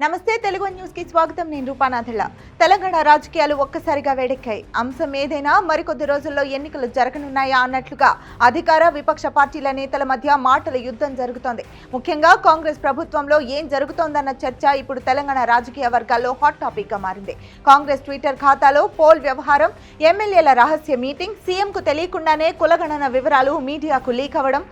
నమస్తే తెలుగు న్యూస్ కి స్వాగతం. నేను రూపానాథిల. తెలంగాణ రాజకీయాలు ఒక్కసారిగా వేడెక్కాయి. అంశం ఏదైనా మరికొద్ది రోజుల్లో ఎన్నికలు జరగనున్నాయా అన్నట్లుగా అధికార విపక్ష పార్టీల నేతల మధ్య మాటల యుద్ధం జరుగుతోంది. ముఖ్యంగా కాంగ్రెస్ ప్రభుత్వంలో ఏం జరుగుతోందన్న చర్చ ఇప్పుడు తెలంగాణ రాజకీయ వర్గాల్లో హాట్ టాపిక్ గా మారింది. కాంగ్రెస్ ట్విట్టర్ ఖాతాలో పోల్ వ్యవహారం, ఎమ్మెల్యేల రహస్య మీటింగ్, సీఎం కు తెలియకుండానే కులగణన వివరాలు మీడియాకు లీక్ అవ్వడం,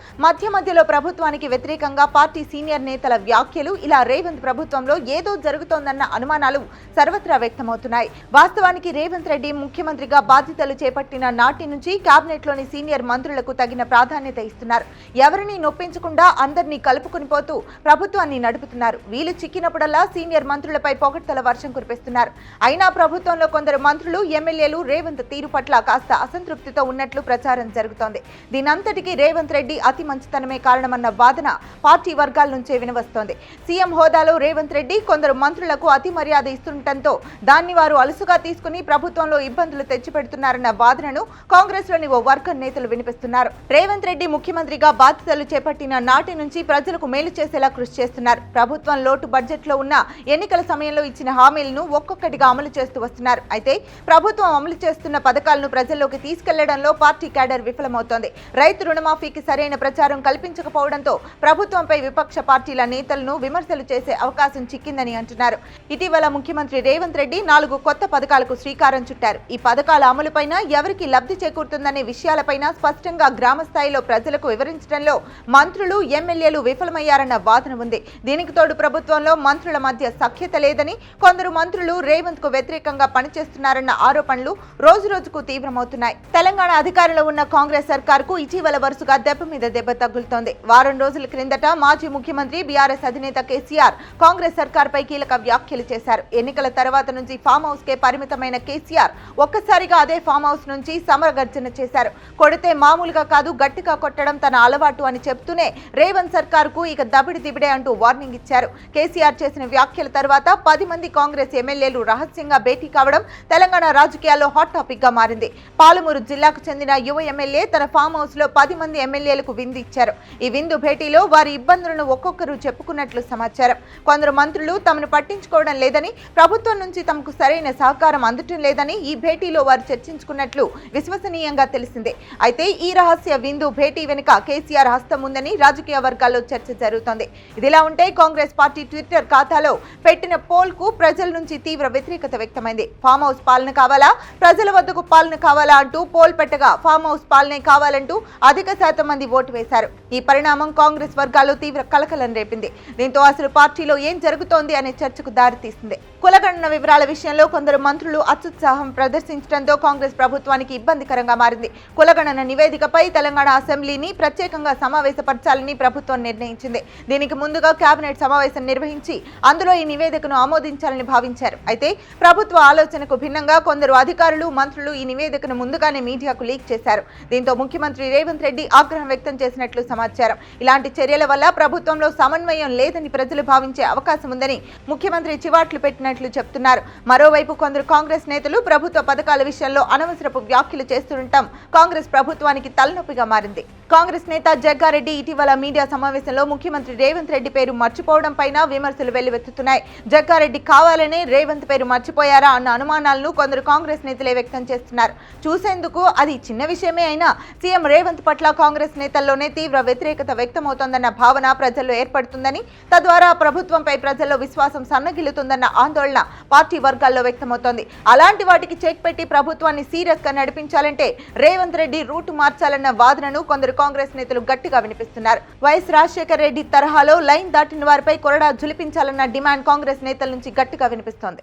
మధ్యలో ప్రభుత్వానికి వ్యతిరేకంగా పార్టీ సీనియర్ నేతల వ్యాఖ్యలు, ఇలా రేవంత్ ప్రభుత్వంలో ఏదో జరుగుతోందన్న అనుమానాలు సర్వత్రా వ్యక్తమవుతున్నాయి. వాస్తవానికి రేవంత్ రెడ్డి ముఖ్యమంత్రిగా బాధ్యతలు చేపట్టిన నాటి నుంచి కేబినెట్ లోని సీనియర్ మంత్రులకు తగిన ప్రాధాన్యత ఇస్తున్నారు. ఎవరిని నొప్పించకుండా అందరినీ కలుపుకుని పోతూ ప్రభుత్వాన్ని నడుపుతున్నారు. వీలు చిక్కినప్పుడల్లా సీనియర్ మంత్రులపై పొగడ్తల వర్షం కురిపిస్తున్నారు. అయినా ప్రభుత్వంలో కొందరు మంత్రులు, ఎమ్మెల్యేలు రేవంత్ తీరు పట్ల కాస్త అసంతృప్తితో ఉన్నట్లు ప్రచారం జరుగుతోంది. దీనంతటికీ రేవంత్ రెడ్డి అతి మంచితనమే కారణమన్న వాదన పార్టీ వర్గాల నుంచే వినవస్తోంది. సీఎం హోదాలో రేవంత్ రెడ్డి కొందరు మంత్రులకు అతి మర్యాద ఇస్తుండటంతో దాన్ని వారు అలుసుగా తీసుకుని ప్రభుత్వంలో ఇబ్బందులు తెచ్చిపెడుతున్నారన్న వాదనను కాంగ్రెస్ లోని ఓ వర్గం నేతలు వినిపిస్తున్నారు. రేవంత్ రెడ్డి ముఖ్యమంత్రిగా బాధ్యతలు చేపట్టిన నాటి నుంచి ప్రజలకు మేలు చేసేలా కృషి చేస్తున్నారు. ప్రభుత్వం లోటు బడ్జెట్ లో ఉన్న ఎన్నికల సమయంలో ఇచ్చిన హామీలను ఒక్కొక్కటిగా అమలు చేస్తూ వస్తున్నారు. అయితే ప్రభుత్వం అమలు చేస్తున్న పథకాలను ప్రజల్లోకి తీసుకెళ్లడంలో పార్టీ క్యాడర్ విఫలమవుతోంది. రైతు రుణమాఫీకి సరైన ప్రచారం కల్పించకపోవడంతో ప్రభుత్వంపై విపక్ష పార్టీల నేతలను విమర్శలు చేసే అవకాశం చిక్కిందని అంటున్నారు. ఇటీవల ముఖ్యమంత్రి రేవంత్ రెడ్డి 4 కొత్త పథకాలకు శ్రీకారం చుట్టారు. ఈ పథకాల అమలుపైన ఎవరికి లబ్ధి చేకూరుతుందనే విషయాలపైన స్పష్టంగా గ్రామ స్థాయిలో ప్రజలకు వివరించడంలో మంత్రులు, ఎమ్మెల్యేలు విఫలమయ్యారన్న వాదన ఉంది. దీనికి తోడు ప్రభుత్వంలో మంత్రుల మధ్య సఖ్యత లేదని, కొందరు మంత్రులు రేవంత్ కు వ్యతిరేకంగా పనిచేస్తున్నారన్న ఆరోపణలు రోజురోజుకు తీవ్రమవుతున్నాయి. తెలంగాణ అధికారంలో ఉన్న కాంగ్రెస్ సర్కార్ కు ఇటీవల వరుసగా దెబ్బ మీద దెబ్బ తగులుతోంది. వారం రోజుల క్రిందట మాజీ ముఖ్యమంత్రి బీఆర్ఎస్ అధినేత కేసీఆర్ కాంగ్రెస్ సర్కార్ పై కీలక వ్యాఖ్యలు చేశారు. ఎన్నికల తర్వాత నుంచి ఫామ్ హౌస్ కే పరిమితమైన కేసీఆర్ ఒక్కసారిగా అదే ఫామ్ హౌస్ నుంచి సమరగర్జన చేశారు. కొడితే మామూలుగా కాదు, గట్టిగా కొట్టడం తన అలవాటు అని చెప్తూనే రేవంత్ సర్కార్ కు ఇక దబిడి దిబిడే అంటూ వార్నింగ్ ఇచ్చారు. కేసీఆర్ చేసిన వ్యాఖ్యల తర్వాత 10 మంది కాంగ్రెస్ ఎమ్మెల్యేలు రహస్యంగా భేటీ కావడం తెలంగాణ రాజకీయాల్లో హాట్ టాపిక్ గా మారింది. పాలమూరు జిల్లాకు చెందిన యువ ఎమ్మెల్యే తన ఫామ్ హౌస్ లో 10 మంది ఎమ్మెల్యేలకు విందు ఇచ్చారు. ఈ విందు భేటీలో వారి ఇబ్బందులను ఒక్కొక్కరు చెప్పుకున్నట్లు సమాచారం. కొందరు మంత్రులు తమను పట్టించుకోవడం లేదని, ప్రభుత్వం నుంచి తమకు సరైన సహకారం అందటం లేదని ఈ భేటీలో వారు చర్చించుకున్నట్లు విశ్వసనీయంగా తెలిసిందే. అయితే ఈ రహస్య విందు భేటీ వెనుక కేసీఆర్ హస్తం ఉందని రాజకీయ వర్గాల్లో చర్చ జరుగుతోంది. ఇదిలా ఉంటే కాంగ్రెస్ పార్టీ ట్విట్టర్ ఖాతాలో పెట్టిన పోల్ కు ప్రజల నుంచి తీవ్ర వ్యతిరేకత వ్యక్తమైంది. ఫామ్ హౌస్ పాలన కావాలా, ప్రజల వద్దకు పాలన కావాలా అంటూ పోల్ పెట్టగా ఫామ్ హౌస్ పాలనే కావాలంటూ అధిక శాతం మంది ఓటు వేశారు. ఈ పరిణామం కాంగ్రెస్ వర్గాల్లో తీవ్ర కలకలం రేపింది. దీంతో అసలు పార్టీలో ఏం జరుగుతోంది అనే చర్చకు దారితీసింది. కులగణన వివరాల విషయంలో కొందరు మంత్రులు అత్యుత్సాహం ప్రదర్శించడంతో కాంగ్రెస్ ప్రభుత్వానికి ఇబ్బందికరంగా మారింది. కులగణన నివేదికపై తెలంగాణ అసెంబ్లీని ప్రత్యేకంగా సమావేశపరచాలని ప్రభుత్వం నిర్ణయించింది. దీనికి ముందుగా కేబినెట్ సమావేశం నిర్వహించి అందులో ఈ నివేదికను ఆమోదించాలని భావించారు. అయితే ప్రభుత్వ ఆలోచనకు భిన్నంగా కొందరు అధికారులు, మంత్రులు ఈ నివేదికను ముందుగానే మీడియాకు లీక్ చేశారు. దీంతో ముఖ్యమంత్రి రేవంత్ రెడ్డి ఆగ్రహం వ్యక్తం చేసినట్లు సమాచారం. ఇలాంటి చర్యల వల్ల ప్రభుత్వంలో సమన్వయం లేదని ప్రజలు భావించే అవకాశం ఉందని ముఖ్యమంత్రి చివాట్లు పెట్టినట్లు చెప్తున్నారు. మరోవైపు కొందరు కాంగ్రెస్ నేతలు ప్రభుత్వ పథకాల విషయంలో అనవసరపు వ్యాఖ్యలు చేస్తుండటం కాంగ్రెస్ ప్రభుత్వానికి తలనొప్పిగా మారింది. కాంగ్రెస్ నేత జగ్గారెడ్డి ఇటీవల మీడియా సమావేశంలో ముఖ్యమంత్రి రేవంత్ రెడ్డి పేరు మర్చిపోవడం పైన విమర్శలు వెల్లువెత్తుతున్నాయి. జగ్గారెడ్డి కావాలనే రేవంత్ పేరు మర్చిపోయారా అన్న అనుమానాలను కొందరు కాంగ్రెస్ నేతలే వ్యక్తం చేస్తున్నారు. చూసేందుకు అది చిన్న విషయమే అయినా సీఎం రేవంత్ పట్ల కాంగ్రెస్ నేతల్లోనే తీవ్ర వ్యతిరేకత వ్యక్తమవుతోందన్న భావన ప్రజల్లో ఏర్పడుతుందని, తద్వారా ప్రభుత్వంపై ప్రజల్లో విశ్వాసం సన్నగిల్లుతుందన్న ఆందోళన పార్టీ వర్గాల్లో వ్యక్తమవుతోంది. అలాంటి వాటికి చెక్ పెట్టి ప్రభుత్వాన్ని సీరియస్ గా నడిపించాలంటే రేవంత్ రెడ్డి రూటు మార్చాలన్న వాదనను కొందరు కాంగ్రెస్ నేతలు గట్టిగా వినిపిస్తున్నారు. వైఎస్ రాజశేఖర్ రెడ్డి తరహాలో లైన్ దాటిన వారిపై కొరడా జులిపించాలన్న డిమాండ్ కాంగ్రెస్ నేతల నుంచి గట్టిగా వినిపిస్తోంది.